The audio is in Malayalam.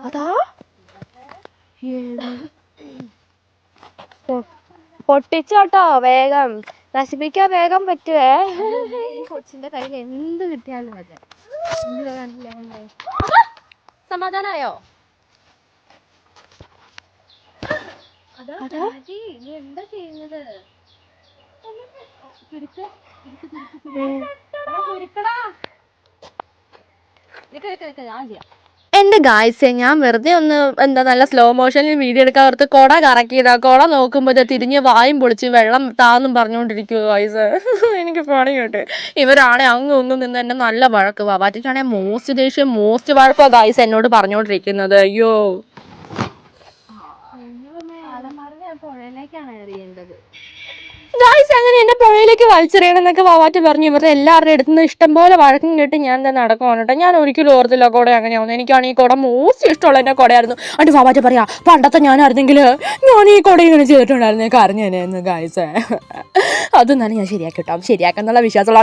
അതാ പൊട്ടിച്ചോട്ടോ വേഗം, നശിപ്പിക്കാൻ വേഗം പറ്റുവേ. കൊച്ചിന്റെ കയ്യിൽ എന്ത് കിട്ടിയാലും അതെ. സമാധാനായോ? എന്താ ചെയ്യുന്നത്? എന്റെ ഗായ്സെ, ഞാൻ വെറുതെ ഒന്ന് എന്താ നല്ല സ്ലോ മോഷനിൽ വീഡിയോ എടുക്കാൻ ഓർത്ത് കൊട കറക്കിയതാ. കൊട നോക്കുമ്പോ തിരിഞ്ഞ് വായും പൊളിച്ച് വെള്ളം താന്നും പറഞ്ഞോണ്ടിരിക്കുവോ ഗായ്സ്. എനിക്ക് പണി കേട്ടെ. ഇവരാണെ അങ്ങും ഒന്നും നിന്ന് എന്നെ നല്ല വഴക്ക്. വാവാറ്റിക്കാണെ മോസ്റ്റ് ദേഷ്യം, മോസ്റ്റ് വഴക്കോ ഗായ്സ് എന്നോട് പറഞ്ഞോണ്ടിരിക്കുന്നത്. അയ്യോ പുഴയിലേക്കാണ് എറിയേണ്ടത് ഗായ്സ്. അങ്ങനെ എന്നെ പുഴയിലേക്ക് വലിച്ചെറിയണം എന്നൊക്കെ വാവാറ്റ് പറഞ്ഞു. ഇവരുടെ എല്ലാവരുടെ അടുത്തുനിന്ന് ഇഷ്ടം പോലെ വഴക്കും കേട്ട് ഞാൻ എന്താ നടക്കുവാണ് കേട്ടോ. ഞാൻ ഒരിക്കലും ഓർത്തില്ല കുട അങ്ങനെയാവുന്നു. എനിക്കാണ് ഈ കുട മോസ്റ്റ് ഇഷ്ടമുള്ള എൻ്റെ കുടയായിരുന്നു. എന്നിട്ട് വാവാറ്റ് പറയാ, പണ്ടത്തെ ഞാനായിരുന്നെങ്കിൽ ഞാൻ ഈ കുട ഇങ്ങനെ ചെയ്തിട്ടുണ്ടായിരുന്നു, കരഞ്ഞേനെന്ന് ഗായ്സ്. അതൊന്നാലും ഞാൻ ശരിയാക്കി കിട്ടാം, ശരിയാക്കാന്നുള്ള വിശ്വാസമുള്ള